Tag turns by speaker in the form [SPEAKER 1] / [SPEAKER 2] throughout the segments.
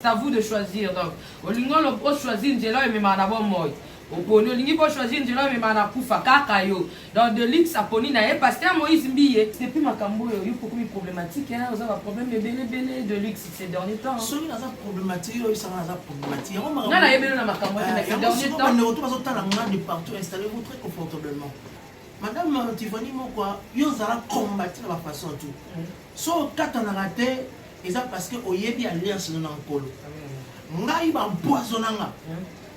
[SPEAKER 1] C'est à vous de choisir. Donc, au lingo le choisir Njelo et même en moi. Au poni, au lingo choisir Njelo et même en kufa kakayo. Dans de l'X à poni na parce que Moïse Mbiye. Depuis ma cambo, il y a eu beaucoup de problématiques. Hein, vous avez un problème de belé de l'X ces derniers temps.
[SPEAKER 2] Celui qui a un problématique, il y a un problématique.
[SPEAKER 1] Non, il y a eu ma cambo ces derniers temps.
[SPEAKER 2] On est de partout, installez-vous très confortablement. Madame Tiffany, moi, il y a un combattre de la façon tout. So, quand on a raté, c'est parce que au yebi alliance dans le ngai ba poisonnanga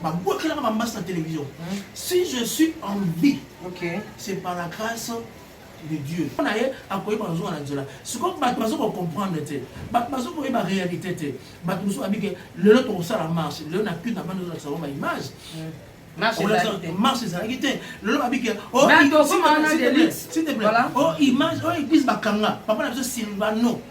[SPEAKER 2] ba boikela ba masse la télévision. Si je suis en vie, c'est par la grâce de Dieu. On a akoyi ba zo na nzela. Ce qu'on ba bazo ko comprendre te. Ba bazo ko ba réalité te. Ba tout abike le lot on ça la marche. Le na plus na bande de ça ba image. Marche c'est la guité. Le lot abike oh s'il te plaît. Oh image oh église bakanga. Papa na Silvano.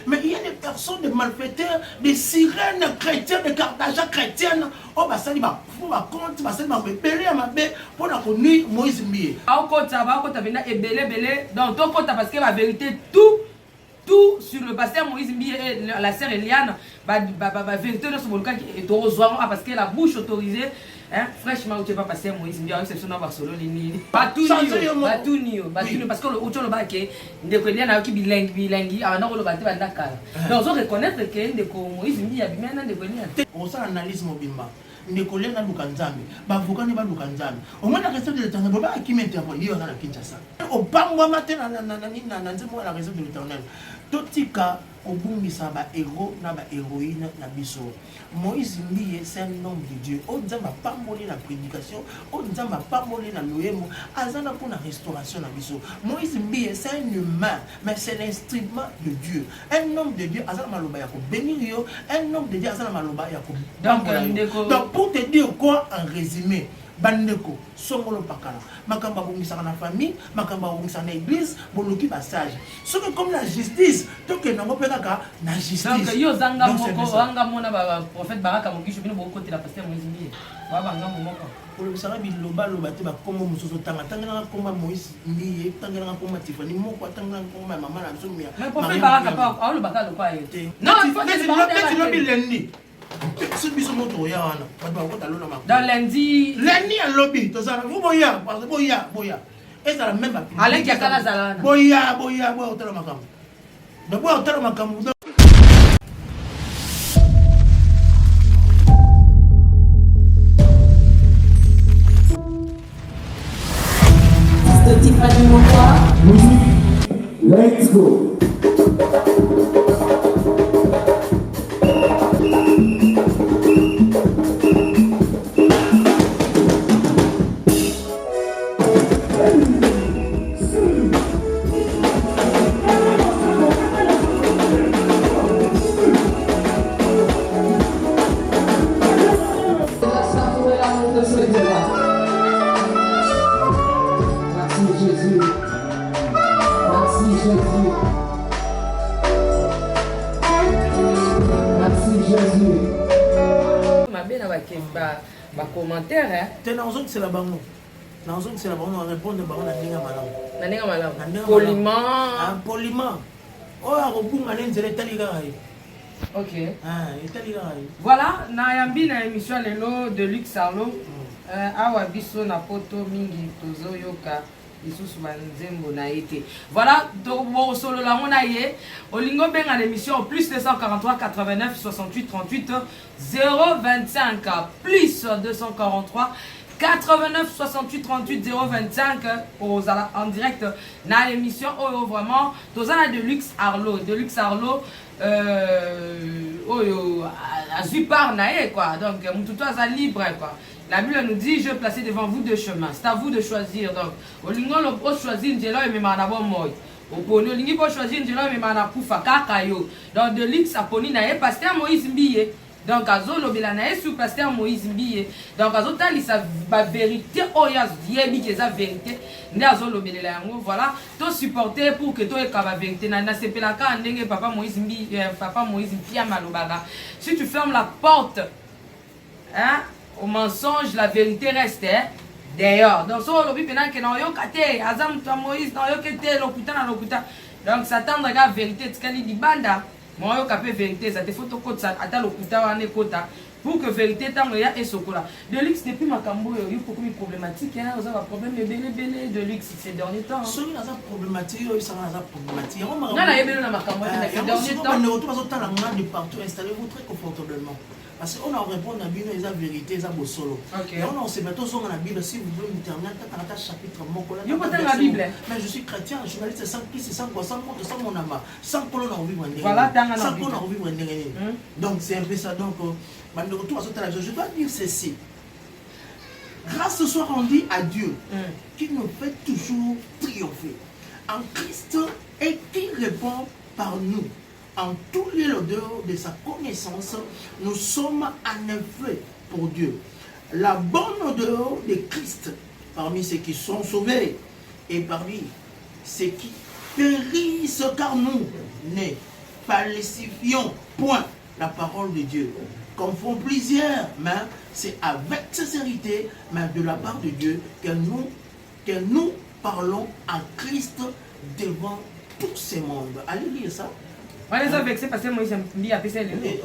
[SPEAKER 2] Mais il y a des personnes, des malfaiteurs, des sirènes chrétiennes, des cartages chrétiennes. Oh, bah ça, il va compte, bah ça, il va me belé à ma bête pour la connaître Moïse Mbiye.
[SPEAKER 1] Ah, quand tu as belé, donc ton compte parce que la vérité, tout sur le pasteur Moïse Mbiye et la sœur Eliane, la vérité de ce volcan est au rejoint parce que la bouche autorisée. Hein, fraîchement, tu vas passer Moïse Mbiye, c'est son nom Barcelone. Batou parce que le autre le bac est de Eliane qui bilingue, avant de le battre dans Dakar. Donc on reconnaître que Moïse Mbiye a bien de Eliane.
[SPEAKER 2] On s'analyse mobimba. Ndekole na lukanzambe bavoka ne ba lukanzambe au moins la réserve de l'éternel baba qui m'interpelle yo na Kinshasa au bangwa matin na nzembo la réserve de l'éternel totika obungisa ba héros na ba héroïne na biso. Moïse Mbiye c'est un homme de Dieu. On dit ma pamboli la prédication, on dit ma pamboli la loyemo, azana pour la restauration na biso. Moïse Mbiye c'est un humain, mais c'est l'instrument de Dieu. Un homme de Dieu azana maloba ya ko bénir yo, un homme de Dieu azana maloba ya ko. Donc pour te dire quoi en résumé, bandeko songolo pakala makamba bongisa na famille makamba bongisa na église boloki passage ce que comme la justice to que nango pekaka na justice
[SPEAKER 1] donc yo zanga moko wanga mona ba prophète baraka mogisho bino boko côté la pasteur Moïse Mbiye wa banga moko
[SPEAKER 2] pour le sara biloba loba te ba komo musoso tanga tanga komba Moïse Mbiye tanga na komba Tiffany moko tanga na komba mama na nsomia
[SPEAKER 1] mais prophète baraka pa au le baka le quoi non il faut que
[SPEAKER 2] tu le bilendi.
[SPEAKER 1] Dans lundi
[SPEAKER 2] à lobby, vous boya, parce que boya. Et ça la même
[SPEAKER 1] Alain qui a la zalana.
[SPEAKER 2] Boya, au télémacam. De boya au télémacam.
[SPEAKER 3] Let's go.
[SPEAKER 1] Ma commentaire hein.
[SPEAKER 2] C'est dans zone c'est la bango. Dans zone c'est la bango on répond de bango na ninga malam.
[SPEAKER 1] Na ninga malam. Poliment.
[SPEAKER 2] Poliment. Oh a robunga nzele taliga hai.
[SPEAKER 1] OK.
[SPEAKER 2] Taliga hai.
[SPEAKER 1] Voilà, na yambi na émission lelo de Luc Sarlo. Awa biso na poto mingi tozo yoka. Voilà, donc solo la monaye Olingo benga l'émission plus 243 89 68 38 025 plus 243 89 68 38 025 en direct na l'émission vraiment tozana de Luxe Arlo à Zupar nae quoi donc mututo aza libre quoi. La Bible nous dit, je vais placer devant vous deux chemins. C'est à vous de choisir. Donc, au lingo le pro choisir Njelo et même en avant moi. Au poni, au lingo choisir Njelo et même en akufa kakayo. Donc, de l'X à poni nae pasteur Moïse Mbiye. Donc, azo lobela nae sur pasteur Moïse Mbiye. Donc, azo tali sa vérité. Oh, y'a yebi que sa vérité. Ne azo lobela yango. Voilà. To supporter pour que to ekaba vérité. Na sepelaka ndenge papa Moïse Mbiye, papa Moïse Mbiye malobaga. Si tu fermes la porte, hein? Au mensonge, la vérité reste d'ailleurs. Donc, si on a dit que Azam Moïse, Donc, s'attendre à la vérité, c'est qu'il dit banda. Moi, je suis vérité, ça te faut que tu attends le coup pour que vérité tant ya et sokola. De luxe depuis ma cambo, il y a beaucoup de problématiques. Hein, vous avez un problème de de luxe ces derniers temps.
[SPEAKER 2] Ce qui est problématique, ça va problématique.
[SPEAKER 1] Non, il y a bien ma cambo ces derniers temps.
[SPEAKER 2] De partout, installez-vous très confortablement. Parce qu'on a répondu à la Bible, il y a la vérité, il y a le solo. Et on se met tous dans la Bible, si vous voulez internet, dans chapitre,
[SPEAKER 1] la Bible.
[SPEAKER 2] Mais je suis chrétien, journaliste, sans Christ, sans quoi, sans monde, sans mon âme, sans colonne en vivre.
[SPEAKER 1] Voilà,
[SPEAKER 2] sans colonne en vivre. Donc c'est un peu ça. Donc, je dois dire ceci. Grâce soit rendue à Dieu, qui nous fait toujours triompher en Christ et qui répond par nous. En tout l'odeur de sa connaissance, nous sommes en effet pour Dieu la bonne odeur de Christ parmi ceux qui sont sauvés et parmi ceux qui périssent, car nous ne falsifions point la parole de Dieu. Comme font plusieurs, mais c'est avec sincérité, mais de la part de Dieu, que nous parlons en Christ devant tous ces mondes. Allez lire ça.
[SPEAKER 1] Allez avec ça parce que moi j'aime bien appeler les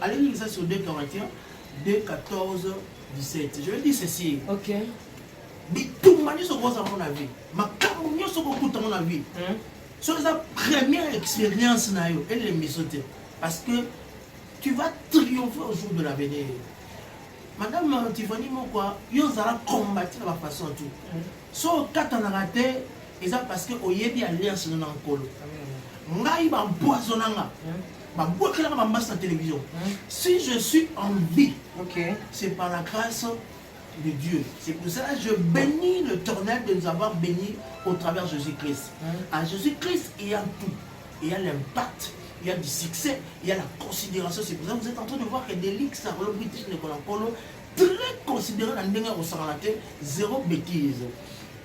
[SPEAKER 2] allez lire ça sur 2 Corinthiens 2, 14, 17. Je vais dire ceci.
[SPEAKER 1] Ok.
[SPEAKER 2] Tout mani ce gros à mon avis. Ma camoufle ce gros tout à mon avis. C'est la première expérience na yo elle est misotée parce que tu vas triompher au jour de l'avenir. Madame Tiffany Mokwa, yo zala combattre la façon tout. So quand on a raté, et ça parce que oyebi alliance non enkolo. Ngai ba empoisonnanga. Ba bokelanga ba masse na télévision. Si je suis en vie, c'est par la grâce de Dieu. C'est pour ça que je bénis l'Éternel de nous avoir bénis au travers de Jésus-Christ. En Jésus-Christ, il y a tout. Il y a l'impact, il y a du succès, il y a la considération. C'est pour ça que vous êtes en train de voir que des ligues, ça le British Nekolankolo, très considéré dans le Ndenge au Saralaté, zéro bêtise.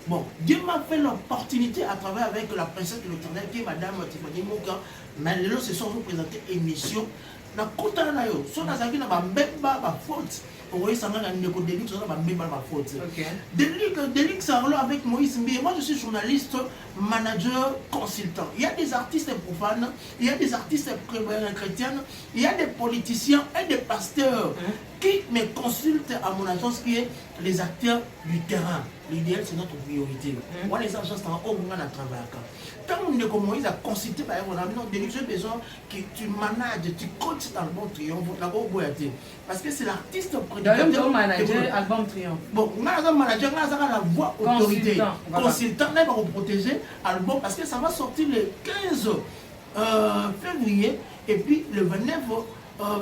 [SPEAKER 2] Bon, Dieu m'a fait l'opportunité à travers avec la princesse de l'Éternel qui est Madame Tiffany Moka. Mais là, ce sont vous présenter émission. Na kota na yo, so na zaki na ba mbemba ba faute. Oui, ça m'a donné des ligues, ça m'a donné ma faute. Des ligues, ça roule avec Moïse Mbié. Moi, je suis journaliste, manager, consultant. Il y a des artistes profanes, il y a des artistes chrétiens, il y a des politiciens et des pasteurs qui me consultent à mon agence qui est les acteurs du terrain. L'idéal, c'est notre priorité. Moi, les agences, c'est un haut moment à travailler. Quand on est comme Moïse a consulté par exemple, j'ai besoin que tu manages, tu coaches dans le bon triomphe, parce que c'est l'artiste
[SPEAKER 1] prédicateur. Manager, album triomphe.
[SPEAKER 2] Bon, on a un manager, on a la voix autorité. Consultant, on va protéger album, parce que ça va sortir le 15 février, et puis le 29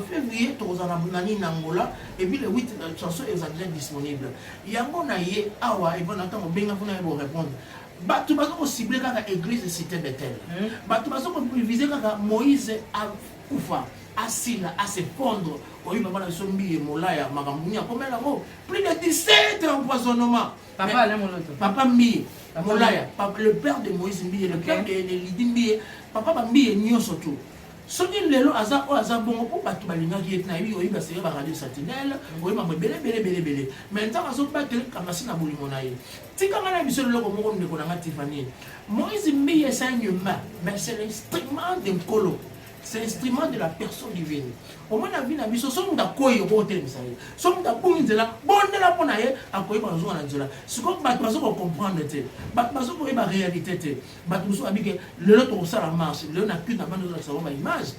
[SPEAKER 2] février, tu vas en Angola, et puis le 8 chansons est déjà disponible. Il y a un bon aïe, awa, et bon attends, on va répondre. Tu vas cibler l'église de Cité Bethel. Tu vas viser Moïse à Koufa, à Sila, à se fondre. Oui, maman, la sombi et Molaya, Maramounia, comme elle a plus de 17 empoisonnements. Papa Mbi, Molaya, le père de Moïse Mbi, le père de Lydie Mbi, papa Mbi et Nyon surtout. Ce qui est le hasard, bon, pour battre qui est naïf, il va se faire radio sentinelle, oui, maman, belé. Maintenant, on va battre comme ça, na bouli monaï. Si quand on a vu ce logo, on ne connaît pas Tiffany. Moïse Mbi est un humain, mais c'est l'instrument d'un colo. C'est l'instrument de la personne divine. Au moins, la vie n'a vu ce son d'accord au côté de ça. Son d'accord, il est là, bon, de la bonne aïe, à quoi il va jouer à la ce qu'on va comprendre, la réalité. Le lot au la marche, le n'a qu'une amende de savoir l'image.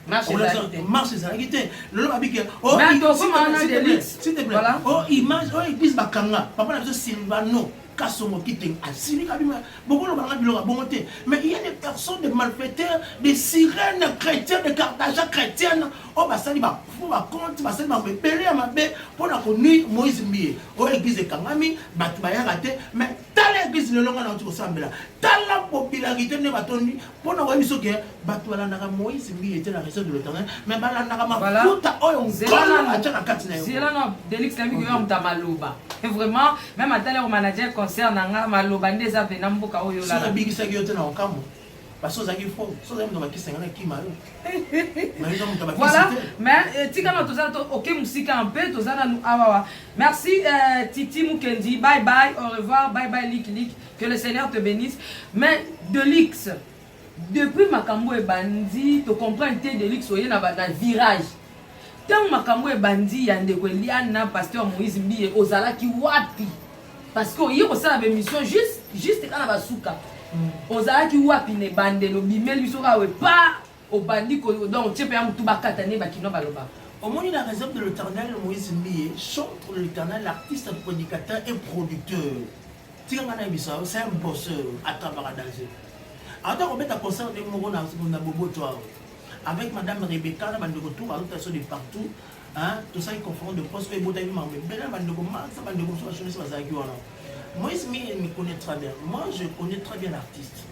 [SPEAKER 2] Marche, c'est la réalité. Le lot habite. Oh, s'il te plaît. Oh, image, oh, église Bakanga. Papa n'a pas Sylvano. Mais il y a des personnes, des malfaiteurs, des sirènes chrétiennes, des cartages chrétiennes. Oh, bah ça, il va compte, bah ça, il va me péler à ma baie pour la connaître Moïse Mbié. Oh, l'église de Kangami, bah tu vas y rater. Mais t'as l'église de l'Onga dans tout ça, t'as la popularité de Batoni pour nous voir ce que bah tu vas la Moïse Mbié était la raison de l'Éternel. Mais bah la Narama, tout à oh, on
[SPEAKER 1] c'est là, non, Délix, la vie de Tamaloba. Et vraiment, même à tel manager concerne Maloba, des avenants, beaucoup de
[SPEAKER 2] parce que ça qui faut ça ça me qui sengana qui mayo
[SPEAKER 1] voilà mais tika tout ça OK musique un peu tout ça nous awa merci Titi Mukendi bye bye au revoir bye bye Lik que le Seigneur te bénisse mais de Lix depuis makambo e bandi tu comprends te de Lix oye na virage tant makambo e bandi ya ndeko Eliana pasteur Moïse Mbiye ozala ki wapi parce que oye ko ça la mission juste kana basuka ozala ki wapi ne bande no bimeli biso ka we pas au bandi ko donc tu peux am tout bakata ne bakino baloba
[SPEAKER 2] au moins la réserve de l'Éternel Moïse Mbiye chantre l'Éternel l'artiste prédicateur et producteur tika ngana biso c'est un bosseur à travers danser alors on met à concert de Moro na Bobo toi avec madame Rebecca na bande retour à l'autre de partout hein tout ça ils confondent de poste et botaï mais belle bande de max bande de sur la chemise ça qui voilà Moïse Mbiye me connaît très bien moi je connais très bien l'artiste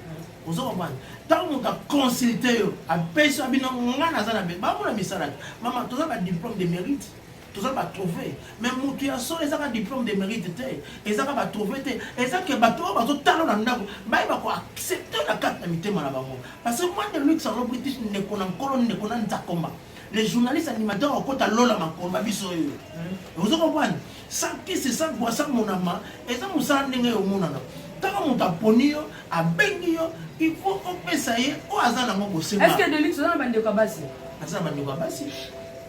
[SPEAKER 2] vous avez compris tant on a consulté à personne abino ngana za na be ba mona misala maman tout ça ba diplôme de mérite tout ça va trouver mais mutu ya so les a diplôme de mérite té les a va trouver té les a que bato ba to talo na ndako ba ba ko accepter la carte de mitema na bango parce que moi de lui ça british ne kona nkolo ne kona nzakomba les journalistes animateurs au côté lola makomba biso yo vous comprenez ça qui c'est ça boisa monama et ça musala ndenge yo monana tant on t'a poni yo a bengi yo il faut on essayer au hasard na ngo bosema
[SPEAKER 1] est-ce que de luxe na bande ko basi
[SPEAKER 2] asa bande ko basi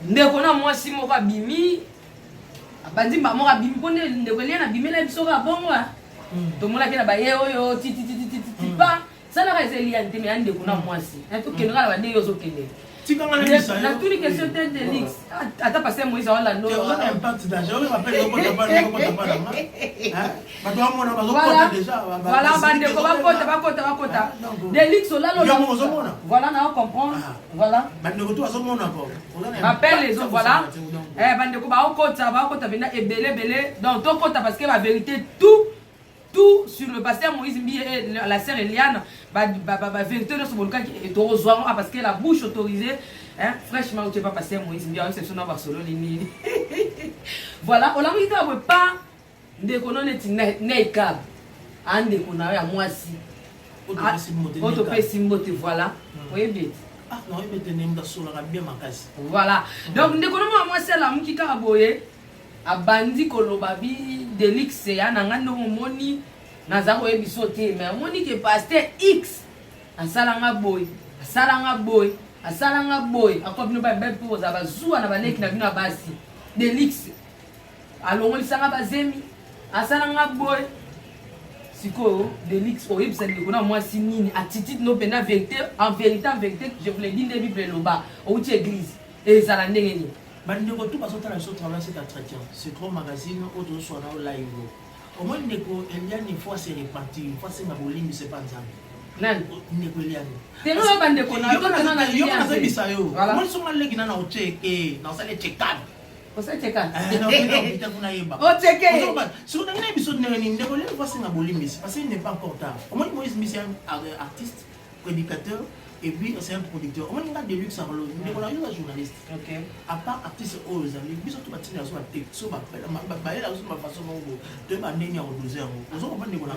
[SPEAKER 1] ndeko na mwasi moko abimi abandi ba moko abimi pone ndeko lia na bimela biso ka bongo to mola ke na ba ye oyo ti pa ça na ka elia nteme ya ndeko na mwasi to keno kala bande yo zo kende na tous les questions de Lix ata passer Moïse wala no
[SPEAKER 2] on impact d'argent on rappelle ko tapana hein ba to amona ba zo kota déjà
[SPEAKER 1] voilà bande ko ba kota de Lix là voilà na comprendre voilà
[SPEAKER 2] bande ko to azomona ko
[SPEAKER 1] rappelle les autres voilà bande ko ba kota bena ebele donc to kota parce que la vérité tout sur le pasteur Moïse Mbiye et la sœur Eliane va vérité de ce volcan qui est au parce que la bouche autorisée hein fraîchement tu pas pasteur Moïse Mbiye c'est son Barcelone voilà on l'a dit que pas de connaître neikab ande kona ya mwasi auto pesimbote voilà oui bien
[SPEAKER 2] ah non il me tenait sur la bien makasi
[SPEAKER 1] voilà donc ndeko na mwasi la mukika aboye abandi koloba bi de Lix ya nanga ndo moni nazako ebiso te mais moni ke pasteur X asalanga boy akobino ba bebe pour za bazua na baneki na bino basi de Lix alongoli sanga bazemi asalanga boy siko de Lix oyebisa ndeko na mwasi nini attitude no pena vérité en vérité je vous l'ai dit de Bible loba ou ti église et ça la ndenge ni
[SPEAKER 2] bandeko tout parce que tu as sur travail cet entretien c'est trop magazine autre soit là live au moins ndeko Eliane une fois c'est reparti une fois c'est ma bolingi c'est pas nzambe
[SPEAKER 1] nan
[SPEAKER 2] ndeko Eliane
[SPEAKER 1] teno bandeko na to tena na
[SPEAKER 2] yo na zabisa yo moi so maleki na o cheke na sale chekad
[SPEAKER 1] ko sa chekad
[SPEAKER 2] non bita kuna yeba
[SPEAKER 1] o cheke
[SPEAKER 2] so na ngina episode ndenge ndeko Eliane fois c'est ma bolingi parce qu'il n'est pas encore tard au moins Moïse Mbiye artiste prédicateur et puis c'est un producteur. On a des luxe à l'eau, mais on a eu un journaliste.
[SPEAKER 1] Ok.
[SPEAKER 2] À part artiste aux amis, ils sont tous bâtis dans son texte, sur ma façon de manière en 12 heures. Nous avons pas de Nicolas.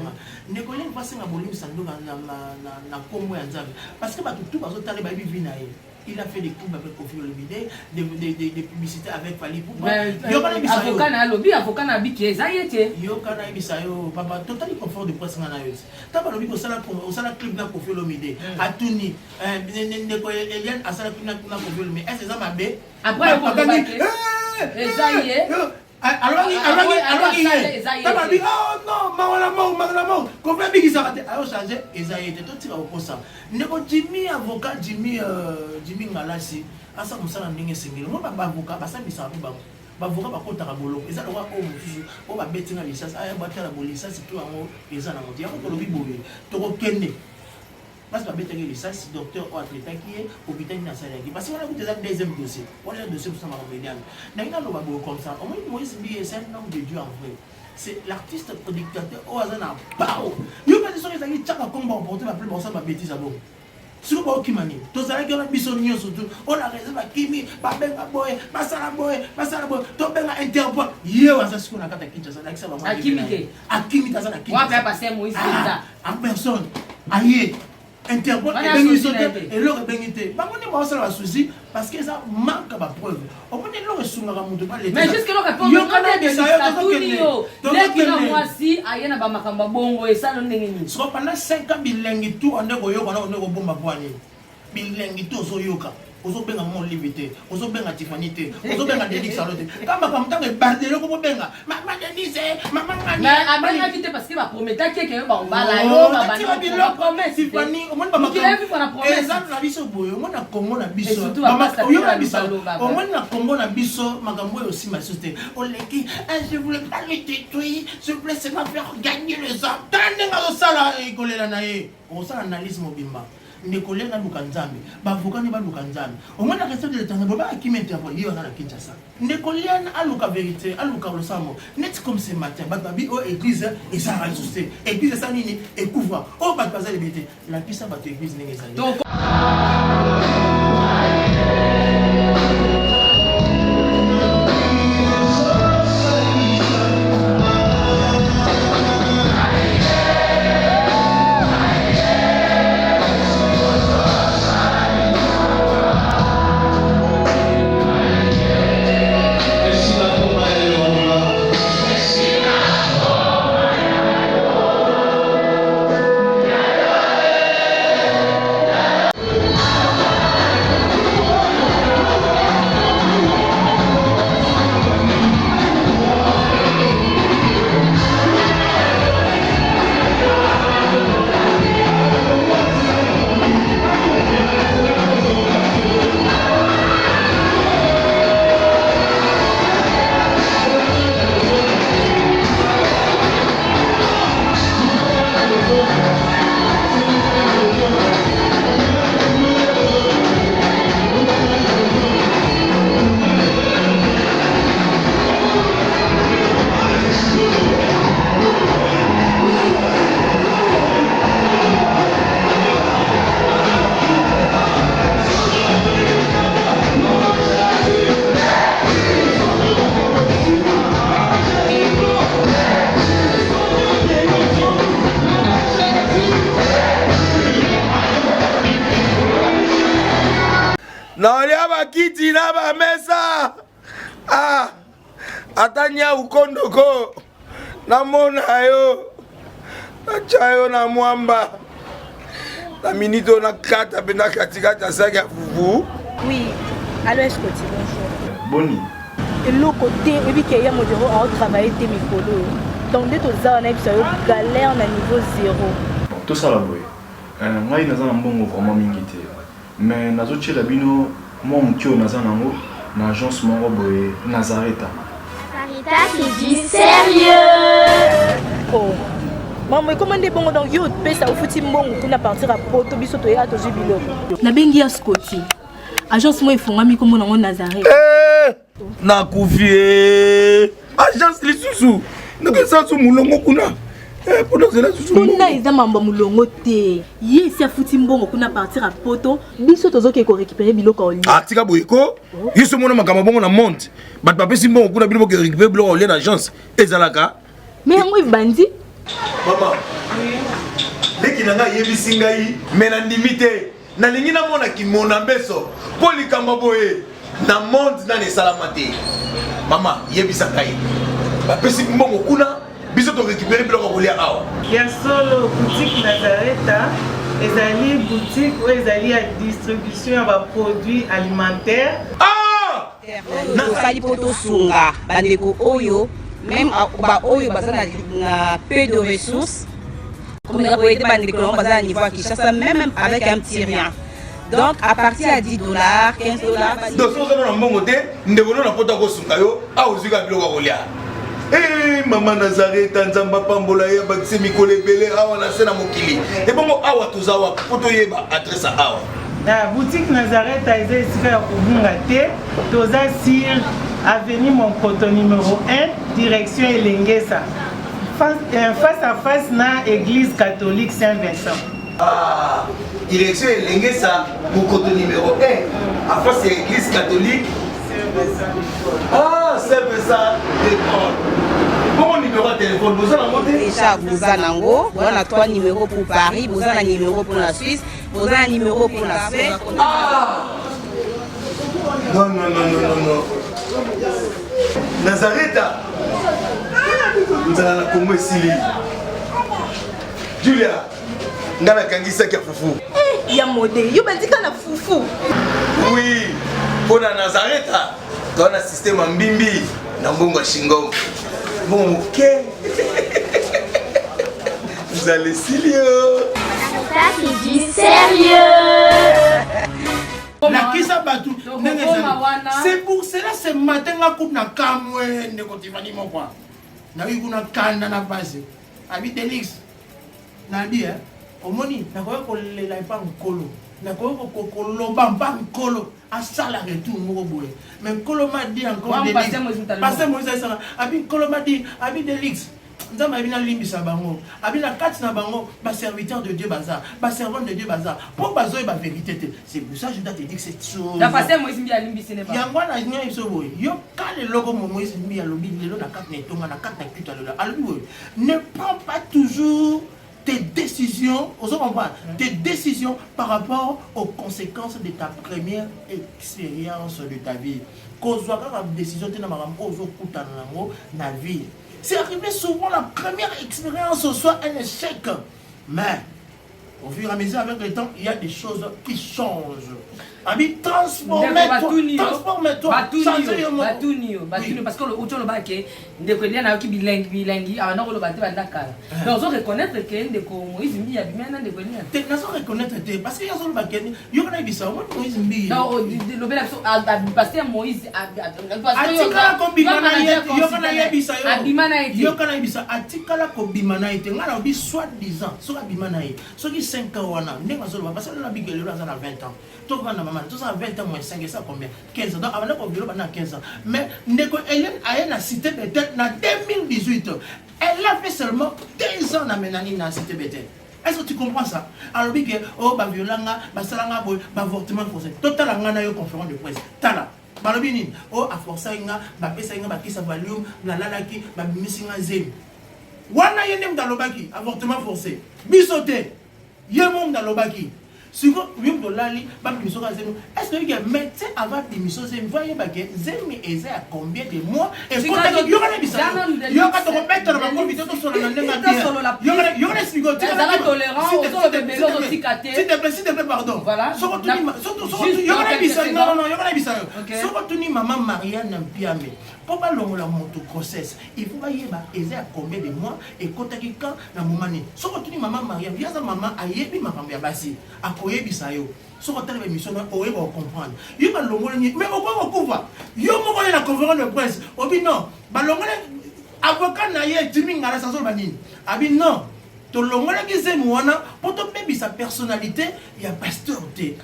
[SPEAKER 2] Nicolas passe à Bolim Sando na Congo et Nzambe. Parce que tout le monde a vu il a fait des coups avec Kofi Olomide, des publicités avec Fali Poupa.
[SPEAKER 1] Avocat na lobby, avocat na biki ezayete.
[SPEAKER 2] Yo kana bisayo papa totally confort de presse ngana yo. Taba lobby ko sala clip na Kofi Olomide. Atuni ndeko Eliane asala clip na Kofi Olomide. Est-ce ça mabe?
[SPEAKER 1] Après ko ezaye.
[SPEAKER 2] Alors taba bi oh non, mawala mo. Kofi bigi ça ayo changer ezaye te to tira ko ça. Ndeko Jimmy avocat Jimmy Ngalasi asa musala ndenge sengeli. Mo ba avocat basambisa ba bavoka bakotaka boloko eza lokwa o mosusu o babeti na lisasi aya batala bolisasi to yango eza na moto yango tolobi boye tokokende parce que babetaki lisasi docteur o atretaki ye hôpital nasalaki parce que wana kuti eza deuxième dossier wana dossier mosusu na makomediane ndenge naloba boye comme ça au moins Moïse Mbiye c'est un homme de Dieu en vrai c'est l'artiste producteur o aza na bao yo mpe soki ezalaki tiaka komba oporte baple basala babétise abongo siko ba okimani tozalaki na biso nyonso tu on a raison bakimi babenga boye basala boye to benga interpol yewa ça siko na kata Kinshasa na kisaba
[SPEAKER 1] akimite
[SPEAKER 2] akimite ça na Kinshasa
[SPEAKER 1] wapi passer Moïse Mbiye
[SPEAKER 2] en personne aye Interpol ebengi sote eloko ebengi te bango nde baosala basusi parce que eza manque bapreuve omoni eloko esungaka moto
[SPEAKER 1] mais jusque là mwasi aye na bamakambo bongo esala ndenge nini
[SPEAKER 2] soko pendant 5 ans bilengi tu ande koyoka na onde kobomba pwani bilengi tu ozoyoka ozobenga mon limité ozobenga Tiffany te ozobenga Denis Salote kama kama mtango ebardele ko bobenga mama Denis mama ngani
[SPEAKER 1] mais abanga kite parce que ba prometa que ba bala yo ba bana promesse
[SPEAKER 2] Tiffany omoni baba exemple na biso boyo omoni na Congo na biso mama oyo na biso omoni na Congo na biso makambo yo aussi masute oleki je voulais pas le détruire je voulais seulement faire gagner les hommes tandenga zo sala ikolela na ye on sala analyse mobimba Nicolas na Lukanzambe, bavoka ni ba Lukanzambe. Au moins la question de l'état, baba qui m'interpelle, il y a na Kinshasa. Nicolas a luka vérité, a luka le samo. Net comme ce matin, babi au église et ça a ressuscité. Église ça nini et couvre. Oh ba bazar liberté. La piste va te église n'est ça. Donc
[SPEAKER 3] naolia bakiti na bamesa atanya ukondoko namona yo nachayo na mwamba na minito na kata pena katikata saki ya fufu.
[SPEAKER 4] Oui, allô est-ce que tu bonjour.
[SPEAKER 3] Boni.
[SPEAKER 4] Et le côté et puis qu'il y a mon bureau à travailler des micros. Donc dès tout ça on a eu galère na niveau 0.
[SPEAKER 5] Tout ça là boy. Moi il naza mbongo vraiment mingité. Mais nazo tchela bino moi mukio naza nango na agence moko boy Nazareta.
[SPEAKER 6] Sarita c'est du sérieux.
[SPEAKER 4] Oh. Maman comment des bongo donc yo pesa au fouti mbongo pour na partir à poto biso to ya to jubiloko. Na bengi ya Scotty. Agence moi ifungami comme nango Nazareta.
[SPEAKER 3] Na kufie. Agence lisusu. Ndeke sansu mulongo kuna. Pour
[SPEAKER 4] on a eza mamba mulongo te yesi afuti mbongo kuna partir à poto biso tozoke ko récupérer biloko oli
[SPEAKER 3] tika boyiko yiso mona makama bongo na monte bat papesi mbongo kuna biloko ko récupérer biloko oli na agence ezalaka
[SPEAKER 4] mais yango bandi
[SPEAKER 3] mama leki nanga yebisi ngai mais na ndimite na lingi na mona kimona mbeso poli kamba boye na monte na nesalamate mama yebisa ngai bapesi mbongo kuna biso to récupérer biloko kolia awa
[SPEAKER 7] ya solo boutique Nazareta ezali boutique ou ezali à distribution ya ba produits alimentaires
[SPEAKER 8] nasali poto sunga bandeko oyo même ba oyo baza na peu de ressources comme la boyete bandeko on baza à niveau à Kinshasa même avec un petit rien. Donc à partir à $10, $15
[SPEAKER 3] donc so na mbongo te ndeko na poto ko sunga yo awu zika biloko kolia. Eh maman Nazareta nzamba pambola ya bakise mikole belé awa na sena mokili et bongo awa tozawa poto yeba adresse awa
[SPEAKER 7] la boutique Nazareta est ici à Kubunga T toza sur avenue Monkoto numéro 1 direction Elengesa face à face na église catholique Saint-Vincent.
[SPEAKER 3] Direction Elengesa Monkoto numéro 1 à face à l'église catholique. Saint-Vincent. Saint-Vincent de Paul. bon numéro de téléphone vous avez monté
[SPEAKER 8] déjà vous avez nango on a 3 numéros pour Paris vous avez un numéro pour la Suisse vous avez un numéro pour la Suède
[SPEAKER 3] non Nazareth vous allez la Congo Sili Julia ngana kangisa kia fufu
[SPEAKER 4] ya modé yo bandika na fufu
[SPEAKER 3] oui pour Nazareth dans un système en bimbi na mbongo shingo bon ok vous allez Silio
[SPEAKER 6] Ça c'est du sérieux.
[SPEAKER 2] La kisa batu. C'est pour cela ce matin nga coupe na kamwe ndeko tivani mokwa. Na wi kuna kanda na base. Abi Delix. Na bi omoni na ko lela pa nkolo. Na ko koloba pa nkolo asala retour moko boye. Mais nkolo m'a dit encore Delix. Passez moi ça. Abi nkolo m'a dit abi Delix. Nous avons limbisa bango. Abina quatre na bango, ba serviteur de Dieu bazar, ba servant de Dieu bazar. Pour bazo et ba vérité. C'est pour ça que je dois te dire que c'est chose.
[SPEAKER 1] La passé Moïse Mbi a limbisa ne pas.
[SPEAKER 2] Yango na nya iso boy. Yo quand le logo Moïse Mbi a lobi lelo na quatre na tonga na quatre na kuta lelo. Alors ne prends pas toujours tes décisions, vous comprendre, tes décisions par rapport aux conséquences de ta première expérience de ta vie. Cause la décision de na vie. C'est arrivé souvent la première expérience soit un échec. Mais au fur et à mesure avec le temps, il y a des choses qui changent. Ami, transforme-toi.
[SPEAKER 1] Parce que le autre le bac est de connaître qui bilingue avant de le battre dans Dakar. Donc on reconnaître que de Moïse Mbi a bien de connaître.
[SPEAKER 2] Tu n'as reconnaître parce qu'il y a sur le bac, il y a un bisa Moïse Mbi.
[SPEAKER 1] Non, le bel pasteur Moïse
[SPEAKER 2] atikala kobimana ete yokana bisa atikala kobimana ete ngala obi soi-disant soka bimana ete soki 5 ans wana ndenge azoloba parce que la bigelo aza na 20 ans to vana maman to ça 20 ans moins 5 ça combien 15 ans donc avant ko bilo bana 15 ans mais ndeko Hélène a na cité Bethel na 2018 elle a fait seulement 15 ans na menani na cité Bethel. Est-ce que tu comprends ça? Alors que oh ba violanga ba salanga boy ba avortement forcé total ngana yo conférence de presse tala balobini o a força inga ba pesa inga ba kisa valium la lalaki ba misinga zemi wana yene mdalobaki avortement forcé bisote yemo mdalobaki siko yum dolali ba misoka zemi est-ce que le médecin avant d'émission zemi voyez ba que zemi est à combien de mois et faut que yo kana bisa yo ka to mettre ba ko bito to solo na ndenga yo kana expliquer tu
[SPEAKER 1] es tolérant au de belo de tikate
[SPEAKER 2] s'il te plaît pardon
[SPEAKER 1] voilà
[SPEAKER 2] surtout yo kana bisa non yo kana bisa surtout ni maman Marianne Mpiame pour pas longola moto grossesse il faut yeba est à combien de mois et kotaki quand na momani surtout ni maman Marianne via sa maman ayebi makambo ya basi akoyebisa yo soko tele émission na oye ba comprendre yo ba longola ni mais oko kuva yo moko na conférence de presse obi non ba longola avocat na ye timi ngala sa so banini abi non to longola ki zemi wana pour to bebi sa personnalité ya pasteur te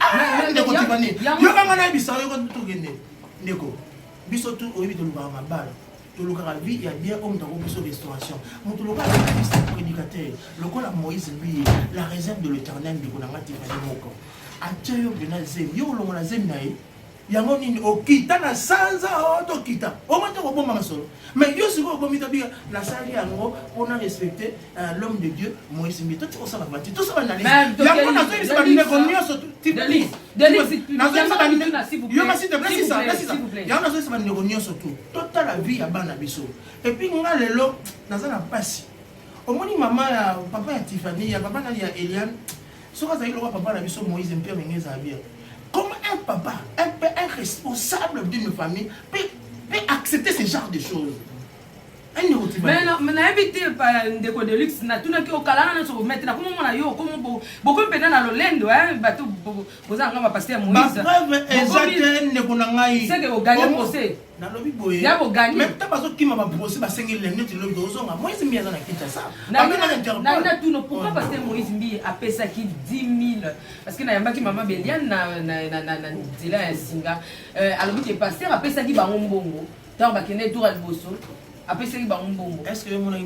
[SPEAKER 2] ndeko tivani yo kanga na bisa yo ko to gende ndeko biso tu oyebi to luka mabala to luka vie ya bien homme dans biso restauration moto luka la prédicateur lokola Moïse lui la réserve de l'Éternel de konanga tivani moko atyo bena zemi yo longola zemi na ye yango nini okita na sanza oto kita omonte ko bomba masolo mais yo siko ko mita biga na sali yango pona respecter l'homme de Dieu Moïse Mbi to tiko sala bati to sala na yango na zo bisa bine ko nyoso
[SPEAKER 1] Delis
[SPEAKER 2] na zo bisa bine yo ma s'il te plaît ça yango na zo bisa bine ko nyoso tout toute la vie ya bana biso et puis nga lelo na za na pasi omoni mama ya papa ya Tiffany ya papa na ya Eliane soka za ilo papa na biso Moïse Mbi mengeza bien. Comment un papa, un responsable d'une famille peut accepter ce genre de choses?
[SPEAKER 1] Mais na évité par ndeko de luxe na tuna ki okala na so mettre na comme mona yo comme beaucoup pena na lolendo bato bozanga ba pasteur Moïse
[SPEAKER 2] ba preuve exacte ndeko na ngai
[SPEAKER 1] c'est que au gagner procès
[SPEAKER 2] na lobi boye
[SPEAKER 1] ya bo gagner
[SPEAKER 2] même ta baso kima ba procès ba sengi lendo ti lobi dozonga Moïse Mbi azana Kinshasa
[SPEAKER 1] na tuno pourquoi pasteur Moïse Mbi a pesa ki 10 000 parce que na yambaki maman Beliane na nzela ya singa alobi ke pasteur a pesa ki bango mbongo tant ba kene tour al bosso.
[SPEAKER 2] Est-ce que vous avez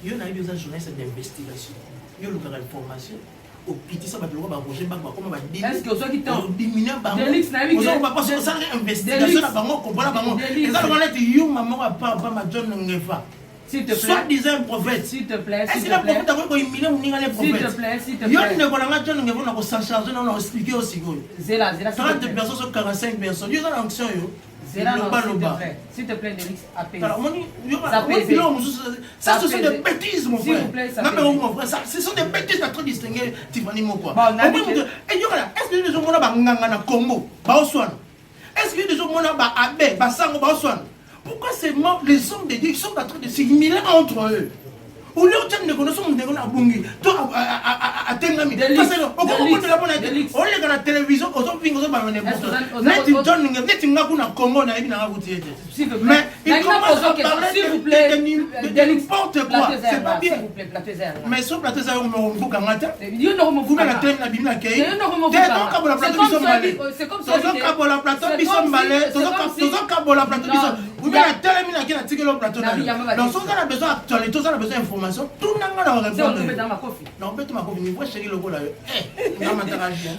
[SPEAKER 2] un journaliste d'investigation? Vous avez une formation? au petit ça va te le voir Roger Bak comment va dire
[SPEAKER 1] est-ce que soit qui t'en
[SPEAKER 2] diminuer bango
[SPEAKER 1] Delix na
[SPEAKER 2] vous avez pas parce que ça investigation na bango comprendre bango et ça on est you maman pas ma John Ngefa
[SPEAKER 1] s'il te plaît
[SPEAKER 2] soit disant prophète
[SPEAKER 1] s'il te plaît
[SPEAKER 2] est-ce que le prophète a quoi il million ni les prophètes
[SPEAKER 1] s'il te plaît
[SPEAKER 2] yo ne ko na John Ngefa na ko s'en charger non on expliquer aussi go
[SPEAKER 1] zela
[SPEAKER 2] 30 personnes sur 45 personnes yo dans l'action yo
[SPEAKER 1] s'il te plaît, Delix, appelle.
[SPEAKER 2] Ça, ce sont des bêtises, mon frère. Ce sont des bêtises à trop distinguer Tiffany Mokwa. Est-ce que les gens ont Congo, est-ce que les gens ont Abé, Bassango, pourquoi ces morts, les hommes de Dieu, ils sont en train de s'humilier entre eux? Ou les gens ne connaissent pas Bungi. Toi, à Tengami. Au Congo, de la bonne idée. On est dans la télévision, aux hommes, ils ont pas mené. Mais il commence à parler de n'importe quoi. C'est pas bien. Mais sur plateau, ça on me revoue quand même. Vous mettez la télé, la Bible, la cahier. C'est comme ça. La plateau, ils sont malais. Vous mettez la télé, la cahier, la plateau. Donc, si on a besoin d'actualité, on a besoin d'informations. Tout le monde va répondre. Non, mais tu m'as compris. Moi, je le là.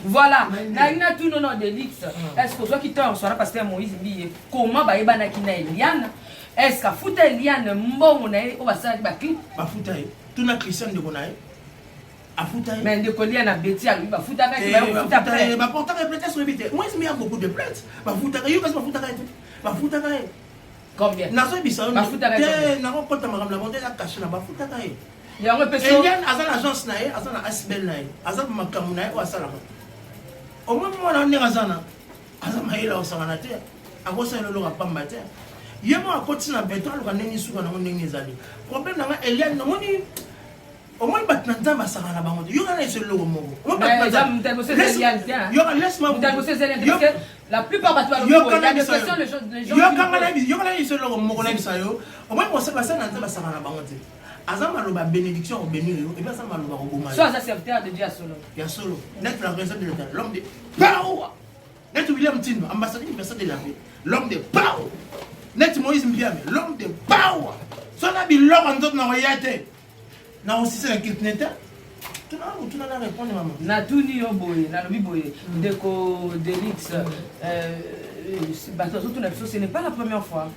[SPEAKER 1] Voilà. Naina tout non Delix. Est-ce que toi qui t'en sois parce que Moïse Biye comment ba yebana ki na Eliane? Est-ce que futa Eliane mbongo na o basala ba clip?
[SPEAKER 2] Ba futa e. Tout na Christian de konae. A futa e.
[SPEAKER 1] Mais de coller na beti a lui ba futa avec ba futa prêt.
[SPEAKER 2] Ba porter plainte sur éviter. Moïse Biye a beaucoup de plaintes. Ba futa yo parce ba futa ka. Ba futa ka.
[SPEAKER 1] Combien?
[SPEAKER 2] Na so bisa.
[SPEAKER 1] Ba futa ka.
[SPEAKER 2] Na ko kota maram la monter la cacher na ba futa ka.
[SPEAKER 1] Il y a un peu
[SPEAKER 2] Eliane azana agence na e, azana asbel na e. Azana makamu na e o asala. Au moins moi on est azana. Azama ila osangana te. Akosa le lora pamba te. Yemo akoti na beton lo kaneni suka na ndenge ezali. Problème na Eliane no moni au moins batnanta basangana bango. Yo kana ese logo moko. Yo laisse-moi
[SPEAKER 1] la plupart battu à
[SPEAKER 2] yo kana des questions les gens yo kana ese logo moko na bisayo. Au moins moi ça basangana basangana bango te. Azama loba bénédiction au bénir et puis azama loba roboma.
[SPEAKER 1] Soit ça serviteur de Dieu à solo.
[SPEAKER 2] Bien solo. Net la raison de l'État. L'homme de Pao. Net William Tino, ambassadeur universel de la paix. L'homme de Pao. Net Moïse Mbiame, l'homme de Pao. Son habit l'homme en d'autres n'a rien été. N'a aussi c'est la kiltneta. Tu n'as répondu maman.
[SPEAKER 1] Na tout ni boye, na lobi boye. Deko Delix ce n'est pas la première fois.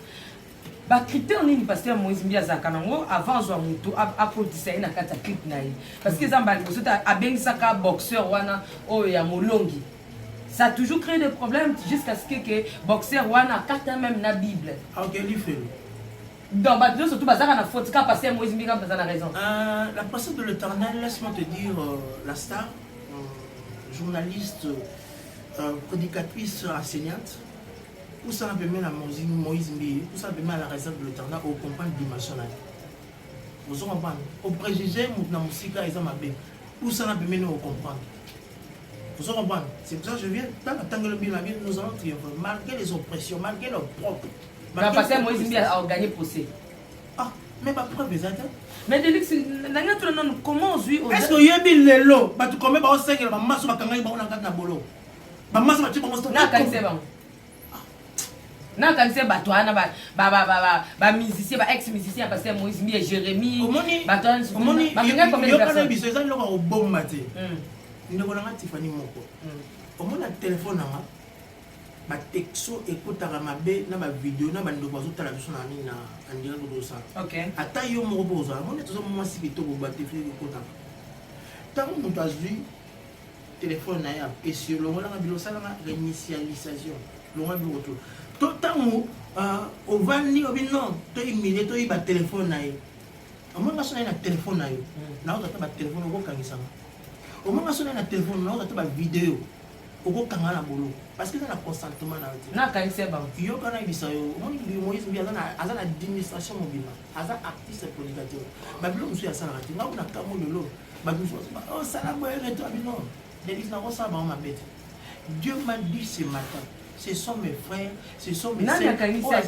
[SPEAKER 1] Ba critère ni pasteur Moïse Mbia Zakanango avant zo muto apotisa ina kata clip na yi parce que zamba liboso ta abengisaka boxeur wana o ya molongi ça a toujours créé des problèmes jusqu'à ce que boxeur wana kata même na Bible.
[SPEAKER 2] OK, lui fait.
[SPEAKER 1] Donc ba surtout bazaka na faute ka pasteur Moïse Mbia ka na raison.
[SPEAKER 2] La personne de l'Éternel, laisse-moi te dire la star journaliste prédicatrice enseignante. Où ça peut mettre la Moïse Mbiye, où ça peut mettre la réserve de l'Éternel au compagne dimensionnel. Vous comprenez? Au préjugé, na musika ils ont ma bien. Où ça peut mettre au comprendre. Vous comprenez? C'est pour ça que je viens. Tant que le bien, nous allons triompher malgré les oppressions, malgré leurs propres.
[SPEAKER 1] Parce que Moïse Mbiye a gagné procès.
[SPEAKER 2] Ah, mais pas preuve exacte.
[SPEAKER 1] Mais Delix, comment aujourd'hui?
[SPEAKER 2] Est-ce que y a bien les lots? Bah tu combien bah on sait que la masse va kangai bah on a gagné na bolo. Bah masse va tu commences.
[SPEAKER 1] Na kanise ba. Na kanise ba toi na ba musicien ba ex musicien parce que Moïse Mbiye Jérémie.
[SPEAKER 2] Ba yo kana biso ça lo ko bomba te. Ndeko na Tiffany Moko. Omona téléphone na ba texto ekotaka mabe na ba vidéo na ba ndeko bazotala biso na nini na andira ko ça.
[SPEAKER 1] OK.
[SPEAKER 2] Ata yo moko boza, mona tozo mo sibito ko ba téléphone ekotaka. Tant que tu as vu téléphone na ya et le ngona bilo sala na réinitialisation. Le ngona bilo to. Totango au vandi au non, to immédiat to ba téléphone na ye. Omona sona na téléphone na yo. Na o ba téléphone ko kangisanga. Omona sona na téléphone na o ba vidéo. Oko kanga na bolo parce que ça na consentement na oti
[SPEAKER 1] na kanise ba
[SPEAKER 2] yo kana bisa yo moni Moïse Mbiye azana administration mobile aza artiste prédicateur ba bilo musu ya sala ngati ngau na kamo lelo ba musu oh sala boye to abino Delix na ko sa ba ma bête. Dieu m'a dit ce matin ce sont mes frères ce sont mes sœurs na kanise ba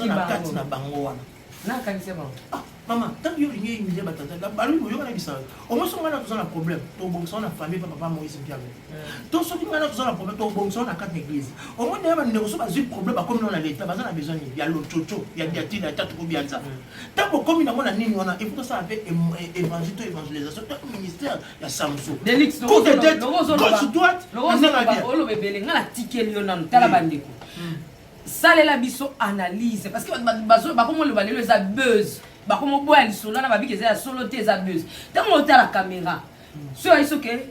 [SPEAKER 1] na kanise ba
[SPEAKER 2] Maman, tant que vous avez une idée, au moins, on a un problème. Tu as un famille, papa, Moïse, bien. Tu as un problème, tu as quatre églises. Au moins, on a un problème, comme on a l'État, on a besoin il y a l'autre, il y a des il y a tout bien ça. Tant que comme on a il faut ça avec évangélisation, le ministère, il y a Samsung.
[SPEAKER 1] Delix,
[SPEAKER 2] gauche-droite,
[SPEAKER 1] ça les la biso analyse parce que comment le balé les abuse comment boire les solo na babi que ça solo tes abuse tant on la caméra so iso que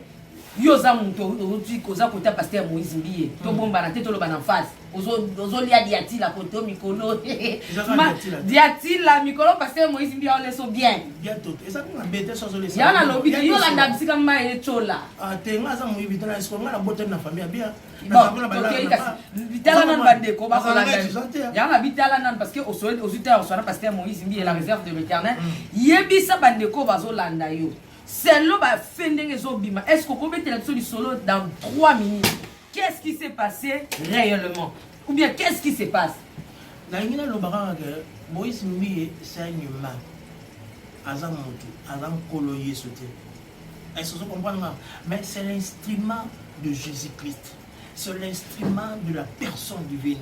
[SPEAKER 1] yoza muntu uti koza kota pasteur Moïse Mbiye to bomba na tete lo bana face ozo lia diati la koto mikolo diati la mikolo pasteur Moïse Mbiye on laisse bien
[SPEAKER 2] bientôt et ça qu'on a bêté sur les
[SPEAKER 1] ya na lobi yo la ndabisi kama e chola
[SPEAKER 2] ah te nga za moyibi tana est-ce qu'on a la beauté na famille bien
[SPEAKER 1] bitala nan bandeko ba ko la ya na bitala nan parce que au auditeur au soir pasteur Moïse Mbiye la réserve de l'Éternel yebisa bandeko bazo landa yo c'est là ba fendenge zobima est-ce qu'on peut mettre la solo dans 3 minutes qu'est-ce qui s'est passé réellement ou bien qu'est-ce qui se passe
[SPEAKER 2] na ngina lo baka que Moïse Mbiye c'est un humain azam mutu azam kolo yesu te est-ce que vous comprenez mais c'est l'instrument de Jésus-Christ c'est l'instrument de la personne divine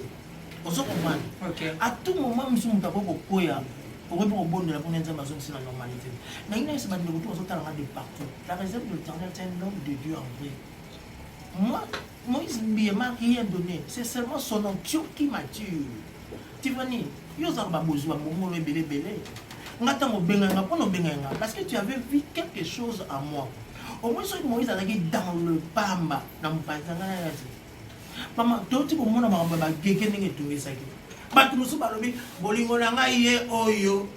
[SPEAKER 2] vous comprenez
[SPEAKER 1] okay.
[SPEAKER 2] À tout moment monsieur mutako koya pour répondre au bon de la première zone c'est la normalité mais il y a ce bande de retour aux autres de partout la réserve de l'Éternel c'est un homme de Dieu en vrai moi Moïse Mbiye m'a rien donné c'est seulement son onction qui mature tu vois ni yo za ba besoin mo belé ngata mo benga pour no benga parce que tu avais vu quelque chose à moi au moins soit Moïse allait dans le pamba dans mon pazanga maman toi tu pour mona ba gege ninge tumisa ki batu musu balobi bolingo nanga ye oyo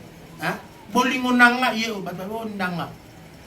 [SPEAKER 2] hein bolingo nanga ye batalo ndanga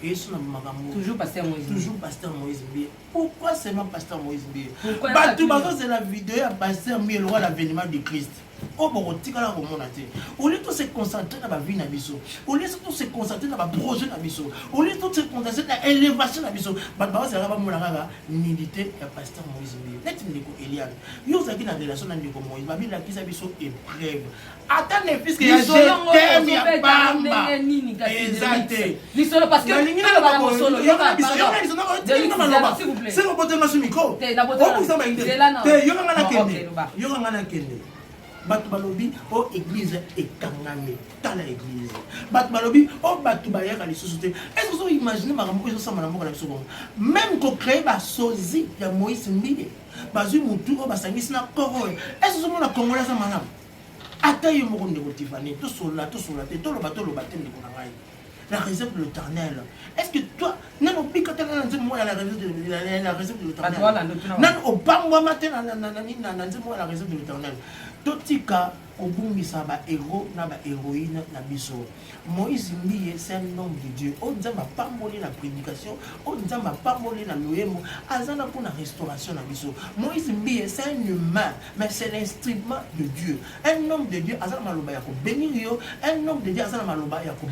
[SPEAKER 2] yesu na makambo
[SPEAKER 1] toujours pasteur Moïse Mbiye
[SPEAKER 2] pourquoi seulement pasteur Moïse Mbiye batu bazo c'est la vidéo ya pasteur Mbiye le roi l'avènement de Christ au bon tika ko mona te au lieu de se concentrer dans la vie na biso au lieu de se concentrer dans la projet na biso au lieu de se concentrer dans l'élévation na biso ba c'est là ba mona kaka nidité ya pasteur Moïse Mbiye net ndiko Eliab yo zaki na relation na ndiko Moïse ba bila kisa biso épreuve attendez puisque ya j'aime ya bamba exacté
[SPEAKER 1] ni solo parce que
[SPEAKER 2] na ba solo yo na biso yo na biso na s'il vous plaît c'est le boté na micro
[SPEAKER 1] te na boté
[SPEAKER 2] te yo ngana kende batu balobi o église ekangami tala église batu balobi o batu bayaka lisusu te est-ce que vous imaginez makambo eso sama na mboka na biso bongo même ko créer ba sozi ya Moïse Mbiye bazui mutu o basangisi na koro est-ce que vous na congolais ça manam ata yo moko ndeko Tiffany to sola te to lo bato ndeko na ngai la réserve de l'Éternel est-ce que toi non pika tala nze moi la réserve de l'Éternel non au pangwa matin na nze moi la réserve de l'Éternel totika obungisa ba héros na ba héroïne na biso Moïse Mbiye c'est un homme de Dieu on nzamba pamboli la prédication on nzamba pamboli na loyemo azana pour la restauration na biso Moïse Mbiye c'est un humain mais c'est l'instrument de Dieu un homme de Dieu azana maloba ya ko bénir yo un homme de Dieu azana maloba ya ko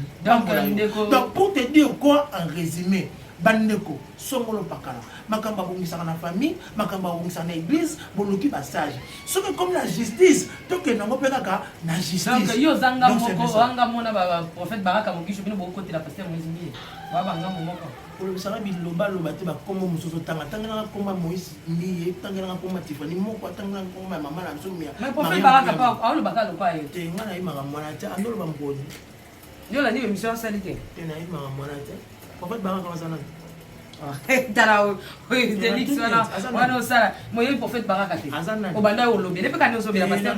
[SPEAKER 2] donc pour te dire quoi en résumé bandeko songolo pakala makamba bongisaka na famille makamba bongisaka na église boloki passage soki comme la justice toke nango pe kaka na justice
[SPEAKER 1] donc yo zanga moko wanga mona ba prophète Baraka Mogisho bino boko côté la pasteur Moïse Mbiye wa banga moko
[SPEAKER 2] pour le sala biloba loba te ba komo musoso tanga tangana koma Moïse Mbiye tangana koma Tiffany moko tangana koma mama na nsomia
[SPEAKER 1] mais prophète Baraka pa aolo bakalo kwa yo
[SPEAKER 2] te ngana imaka mwana te andolo ba mboni
[SPEAKER 1] yo la ni émission salité
[SPEAKER 2] te na imaka mwana te en fait Baraka wasana
[SPEAKER 1] tala oui Delix wana osala moyen prophète Baraka te obanda olobi depuis quand ozobi la pasteur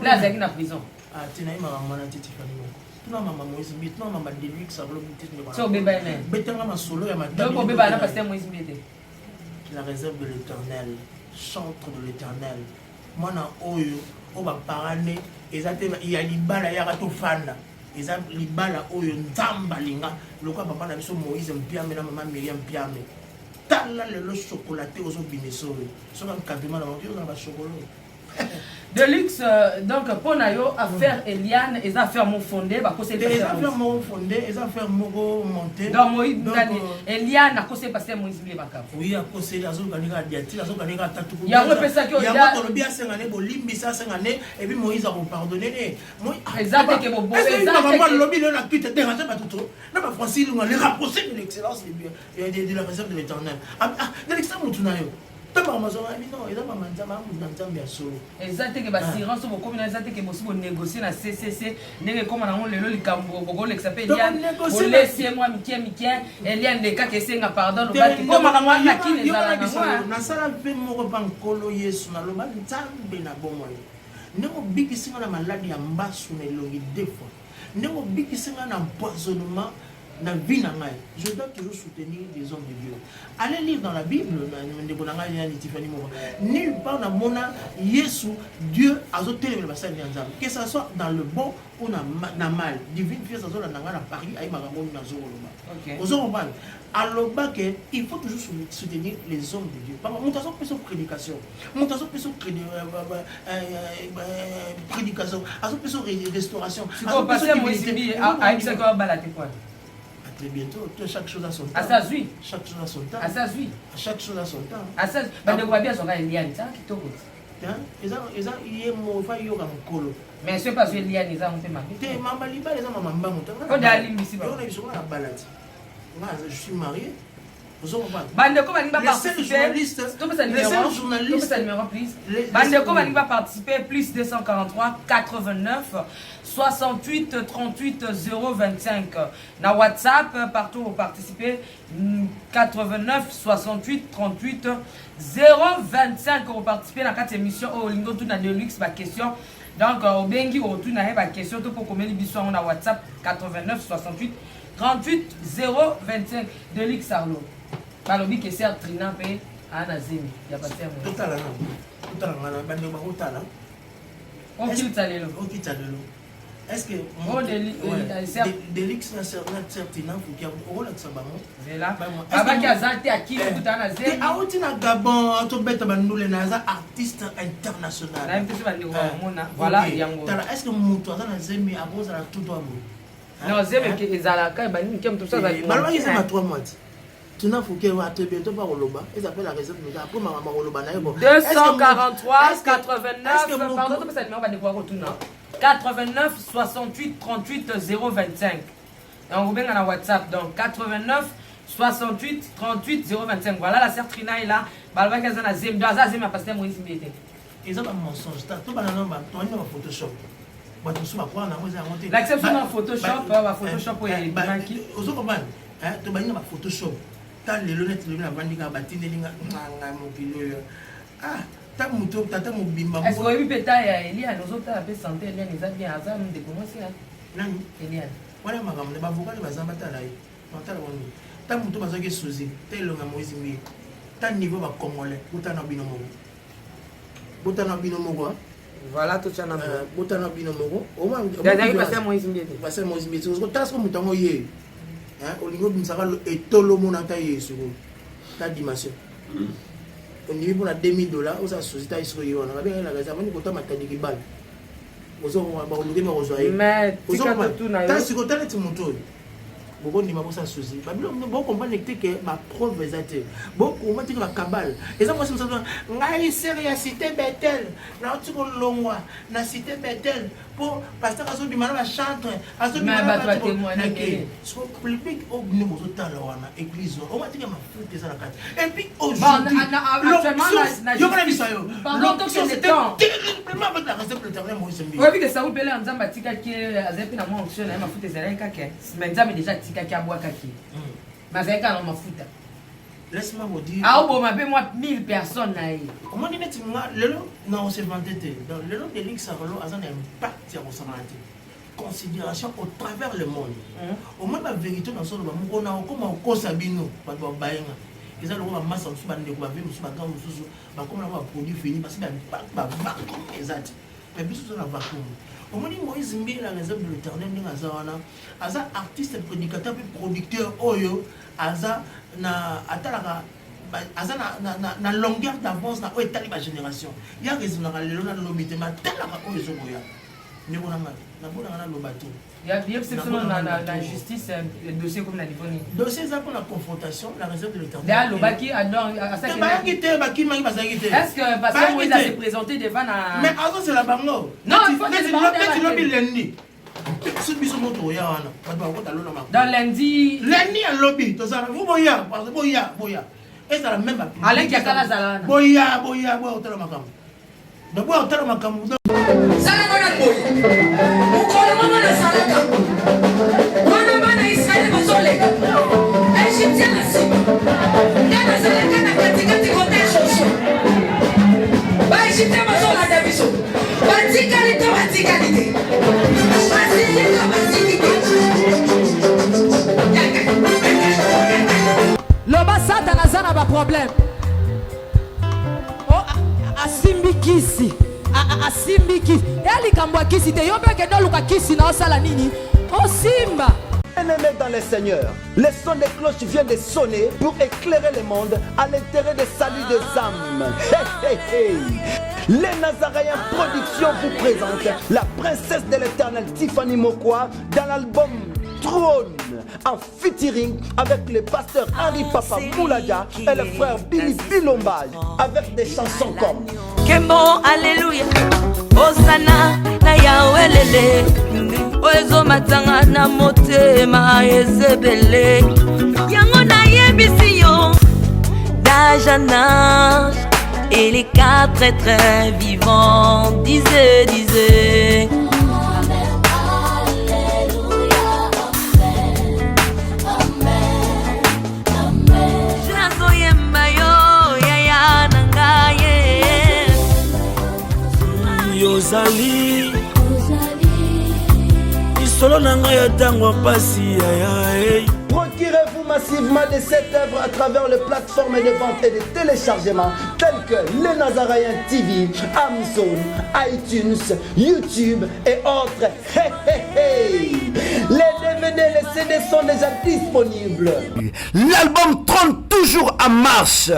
[SPEAKER 1] là zaki na prison
[SPEAKER 2] ah tina imaka mwana te Tiffany moko tuna mama Moïse Mbiye tuna mama Delix ablo bitete ne
[SPEAKER 1] so beba ene
[SPEAKER 2] betanga masolo ya madame
[SPEAKER 1] donc beba na pasteur Moïse Mbiye
[SPEAKER 2] la réserve de l'Éternel chantre de l'Éternel mwana oyo oba parane ezate ya libala ya to fanda eza libala oyo nzamba linga lokwa papa na biso Moïse Mpiame na mama Miriam Mpiame tala lelo chocolaté ozo bineso so kan kadima na mokyo na ba chocolat
[SPEAKER 1] Delix, donc, pour Nayo, affaire Eliane, et affaire mon fondé, bah, c'est
[SPEAKER 2] les affaires mon fondé, les affaires mon monté.
[SPEAKER 1] Donc, Moïse, Eliane, à cause c'est passé Moïse Bakaf.
[SPEAKER 2] Oui, à cause c'est la zone gagnera diati, la zone gagnera tatou.
[SPEAKER 1] Il y a un peu ça qui
[SPEAKER 2] il y a un bien 5 années, limbi ça 5 années, et puis Moïse a pardonné.
[SPEAKER 1] Exactement, que bon,
[SPEAKER 2] exactement. Le lobby, le acte est dérangé par tout. Non, mais Francis, on les rapprocher de l'excellence et de la réserve de l'éternel. De l'extrême, tout n'a eu.
[SPEAKER 1] Exacte que basirance au comme exacte que possible négocier na CCC ndenge comme na on lelo likambo boko l'exape Eliane on laisse moi Mikia Eliane de ka kesenga pardon lobaki comme na moi na kine za
[SPEAKER 2] na sala pe moko bankolo Yesu na loba nzambe na bomoi ndeko bikisinga na maladi ya mbasu na elongi defo ndeko bikisinga na empoisonnement. Je dois toujours soutenir les hommes de Dieu. Allez lire dans la Bible, nulle part dans mon Yesu, Dieu a ôté le bassin de Nzambe. Que ce soit dans le bon ou dans le mal. Divine fille, ça soit dans Paris, à Imagamon, dans Zoroma. Alors, il faut toujours soutenir les hommes de Dieu. Mon tasso peut son prédication. Mon tasso peut son prédication. À son peut son restauration.
[SPEAKER 1] Tu peux passer à Moïse à Ibsakwa Balate quoi?
[SPEAKER 2] Très bientôt, chaque chose a son temps.
[SPEAKER 1] À ça, oui.
[SPEAKER 2] Chaque chose a son temps.
[SPEAKER 1] À ça, oui.
[SPEAKER 2] Chaque chose a son temps.
[SPEAKER 1] À ça, mais ne voit bien son Eliane, ça qui t'ouvre. Mais c'est parce que Eliane, ils ont fait ma vie.
[SPEAKER 2] Je suis marié.
[SPEAKER 1] Bandeko va participer. Bandeko va participer. Plus 243 89 68 38 025. Na WhatsApp, partout vous participez. 89 68 38 025. Vous participez dans 4 émissions. Au lingo tout na Delix ma question. Donc au bengi au tout na ma question. Tout pour combien de bisous on a WhatsApp 89 68 38 025. Delix Arlo. Balobi que c'est Trina pe anazemi ya patia mo.
[SPEAKER 2] Totala ngana bande ba kotala.
[SPEAKER 1] On kitalelo. Est-ce que
[SPEAKER 2] Delix na certain pour qu'il o la tsabamo.
[SPEAKER 1] Vela. Baba ki azante akili kutana zemi.
[SPEAKER 2] Auti na Gabon to beta bandule na za artiste international.
[SPEAKER 1] Na mpesi bande ko mona. Voilà yango.
[SPEAKER 2] Tala est-ce que mutu azana zemi aboza la tout amo.
[SPEAKER 1] Non zemi ke ezala kai bani kem tout ça za.
[SPEAKER 2] Balaba ki c'est 3 mois. Tu n'as fouqué à te bientôt par Oloba. Ils appellent la réserve de après maman Oloba.
[SPEAKER 1] 243 89 pardon, ça numéro va découvrir retourner. 89 68 38 025. Et on vous met dans la WhatsApp donc 89 68 38 025. Voilà la sœur Trina est là. Balba Kazana Zem Daza Zem a passé Moïse Mbete.
[SPEAKER 2] Ils ont un mensonge. Tout le monde a Photoshop.
[SPEAKER 1] L'acception dans Photoshop, Photoshop est banqui.
[SPEAKER 2] Aux autres tu vas dans Photoshop. T'as les lunettes, les lunettes, la batine, les lunettes, ah, t'as mon tour, t'as mon bimba.
[SPEAKER 1] Est-ce que vous pétez à Eliane, nous autres, avec santé, Eliane, ils ont bien hasard, nous décommencer.
[SPEAKER 2] Non,
[SPEAKER 1] Eliane.
[SPEAKER 2] Voilà, ma gamme, les avocats, les bazar, t'as mon tour, bazar, qui est sous-y, t'as le Moïse Mbi, t'as le niveau, va congolais, Boutana Binomo. Boutana Binomo,
[SPEAKER 1] voilà tout ça.
[SPEAKER 2] Boutana Binomo, au moins,
[SPEAKER 1] passer Moïse Mbi.
[SPEAKER 2] Passer Moïse Mbi, t'as ce que nous t'avons eu. Au niveau de Moussara, et tout le monde a taillé sur ta dimension. Au niveau de $2000, on a société à Israël. On a bien la réserve, on a un matériel qui balle. On a
[SPEAKER 1] mais tu as tout na
[SPEAKER 2] yo. Tu as tout mon tour. Beaucoup de gens sont soucis. Beaucoup comprennent que ma preuve est atteinte. Beaucoup ont dit que la cabale. Et ça, moi, je me suis dit, ngai sérieux cité Bethel, na tu ko longwa, na cité Bethel pour pasteur aso bi mana chantre, aso bi mana ba témoigner. So public au niveau total wana église. On m'a dit que ma faute ça la carte. Et puis aujourd'hui, yo pas mis ça yo. L'onction c'était terriblement avec la réserve de l'éternel Moïse Mbi.
[SPEAKER 1] Oui, que ça vous pele nzamba tika ki azepi na mo onction na ma faute ezalaka kake. Mais nzamba déjà kaki abwa kaki. Mazeka na mafuta.
[SPEAKER 2] Laisse-moi vous dire.
[SPEAKER 1] Ah bon, moi 1000 personnes là.
[SPEAKER 2] Comment dit tu moi le non c'est vanté. Donc le nom de Delix Arlo a un impact sur santé. Considération au travers le monde. Au moins la vérité dans son on a comment on sabino pas baïnga. Ils ont le masse en sous bande de quoi même sous bagan sous ba comme on va produit fini parce que impact ba vacuum exact. Mais bis sur la vacuum. Au moins Moïse Mbi la réserve de l'éternel ni azawana. Aza artiste prédicateur puis producteur oyo aza na atalaka na longueur d'avance na etali ba génération ya raison na lelo na lobité ma tala ka oyo zoboya ni bona ma na bona na lobato
[SPEAKER 1] ya bien c'est seulement la justice le dossier comme na niveau ni
[SPEAKER 2] dossier ça pour la confrontation la raison de l'éternel
[SPEAKER 1] là lobaki adon à ça
[SPEAKER 2] ba ngité ba kimaki ba ngité
[SPEAKER 1] est-ce que parce que Moïse a se présenté devant na
[SPEAKER 2] mais avant c'est la bango
[SPEAKER 1] non il faut que
[SPEAKER 2] le lundi
[SPEAKER 1] dans lundi
[SPEAKER 2] à lobby to ça vous boya parce que boya et ça la même
[SPEAKER 1] Alain qui a la zala
[SPEAKER 2] boya otala makam de boya otala makam
[SPEAKER 9] sala kona boya ukole mama na salaka wana bana Israeli bazoleka Egyptien na sima ngana salaka na katikati kote shosho ba Egyptien bazolaka biso batikali te
[SPEAKER 10] loba satana aza na baproblème asimbi kisi asimbi kisi eya likambo ya kisi te yo mpe okende oluka kisi na osala nini osimba.
[SPEAKER 11] Bien-aimés dans le Seigneur, le son des cloches vient de sonner pour éclairer le monde à l'intérêt des saluts des âmes. Hey, hey, hey. Les Nazaréens Productions vous présentent la princesse de l'éternel Tiffany Mokwa dans l'album Trône en featuring avec le pasteur Henri Papa Moulaga et le frère Billy Bilombage avec des chansons comme
[SPEAKER 12] Kembo Alléluia Osana na Yahweh Oezo matanga na motema ezebele Yango na yebisi yo d'âge en âge et les quatre êtres vivants disaient
[SPEAKER 13] Yozali Isolo nanga ya tango pasi ya
[SPEAKER 11] Procurez-vous massivement de cette œuvre à travers les plateformes de vente et de téléchargement telles que Les Nazaréens TV, Amazon, iTunes, YouTube et autres. Hey, hey, hey. Les DVD et les CD sont déjà disponibles. L'album Trône toujours en marche.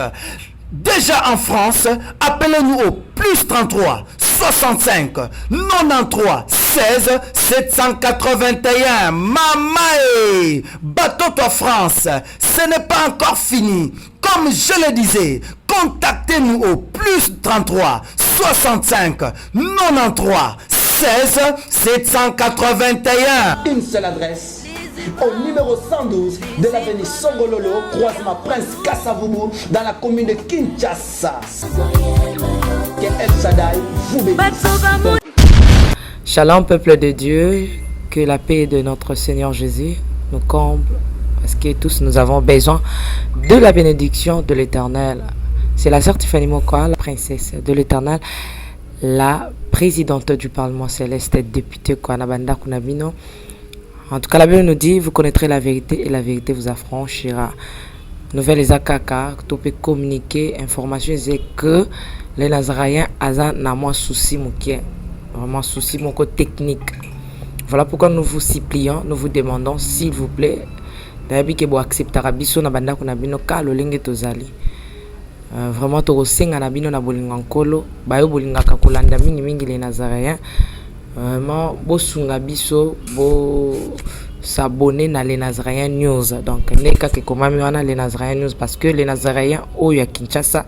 [SPEAKER 11] Déjà en France, appelez-nous au plus 33 65 93 16 781. Mamae, bateau-toi France, ce n'est pas encore fini. Comme je le disais, contactez-nous au plus 33 65 93 16 781. Une seule adresse. Au numéro 112 de l'avenue Songololo, croisement Prince Kassavubu, dans la commune de Kinshasa. Que El Shaddai vous bénisse.
[SPEAKER 14] Shalom peuple de Dieu, que la paix de notre Seigneur Jésus nous comble, parce que tous nous avons besoin de la bénédiction de l'Éternel. C'est la sœur Tiffany Mokwa, la princesse de l'Éternel, la présidente du Parlement céleste, députée Kwanabanda Kunabino. En tout cas, la Bible nous dit, vous connaîtrez la vérité et la vérité vous affranchira. Nouvelle Ezakaka, tu peux communiquer, information, c'est que les Nazaréens ont moins souci, vraiment souci, mon côté technique. Voilà pourquoi nous vous supplions, nous vous demandons, s'il vous plaît, d'ailleurs que vous acceptez Rabiso na banda kuna bino ka lo lenge tozali. Vraiment to senga na bino na bolinga nkolo, bayo bolinga ka kolanda mingi les Nazaréens. Vraiment, bosunga biso, bo s'abonner na les Nazaréens News. Donc, neka ke komami wana les Nazaréens News parce que les Nazaréens au ya Kinshasa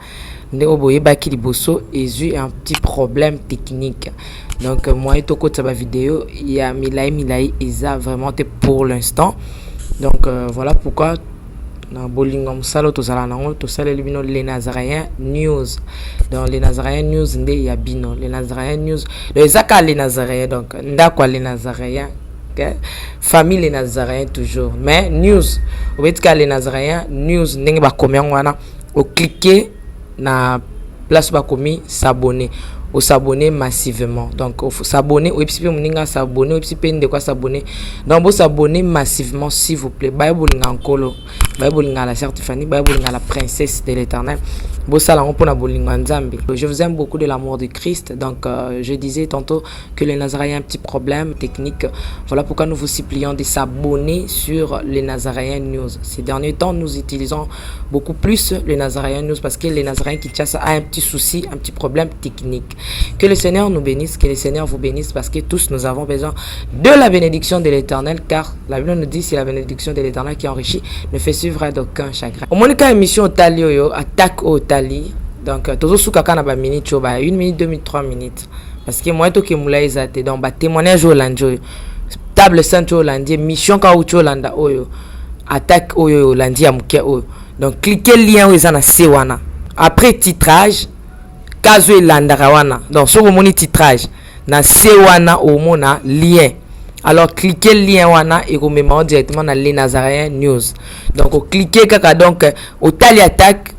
[SPEAKER 14] ne oboye baki liboso ezu un petit problème technique. Donc, moi et toko tsaba vidéo, il y a milai eza vraiment pour l'instant. Donc, voilà pourquoi na bolinga musalo tozala nango tosala libino les Nazaréens News. Dans les Nazaréens News nde ya bino les Nazaréens News le ezaka les Nazaréens donc ndakwa les Nazaréens famille les Nazaréens toujours mais news obetika les Nazaréens News ndenge ba komi wana o cliquer na place ba komi s'abonner au s'abonner massivement donc il faut s'abonner ou puis moninga s'abonner ou puis de quoi s'abonner donc vous s'abonner massivement s'il vous plaît ba bolinga nkolo bolinga la sœur Tiffany, bolinga la princesse de l'Éternel. Je vous aime beaucoup de l'amour de Christ. Donc, je disais tantôt que les Nazaréens ont un petit problème technique. Voilà pourquoi nous vous supplions de s'abonner sur les Nazaréens News. Ces derniers temps, nous utilisons beaucoup plus les Nazaréens News parce que les Nazaréens Kinshasa a un petit souci, un petit problème technique. Que le Seigneur nous bénisse, que le Seigneur vous bénisse parce que tous nous avons besoin de la bénédiction de l'Éternel, car la Bible nous dit c'est la bénédiction de l'Éternel qui enrichit, ne fait suivre d'aucun chagrin. Au moins, quand émission Tali attaque au Tali, donc toujours sous kakana ba minute 1 minute 2 minutes 3 minutes parce que moi to ke mula ezate donc ba témoignage au landio table sainte au landier mission ka au landa oyo attaque oyo landia muke oyo. Donc cliquez le lien où ils en a sewana après titrage kazo elandaka wana. Donc sur le moni titrage na sewana au mona lien. Alors cliquez le lien wana et vous mettez directement dans les Nazaréens News. Donc cliquez kaka donc au tali attaque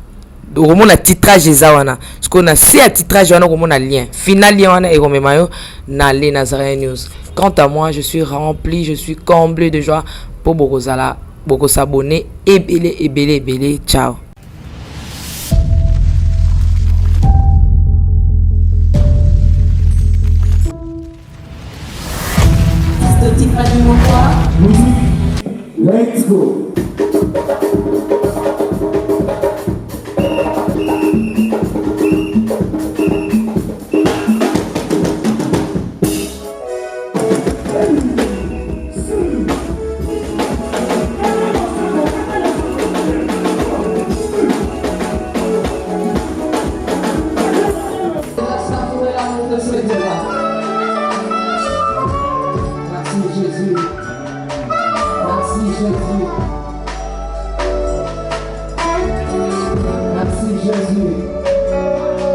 [SPEAKER 14] au moment titrage ezawana. Ce qu'on a c'est à titrage wana au moment lien. Final lien wana et vous mettez dans les Nazaréens News. Quant à moi, je suis rempli, je suis comblé de joie pour Bokozala, beaucoup s'abonner et belé. Ciao.
[SPEAKER 15] Let's go.
[SPEAKER 9] Merci Jésus.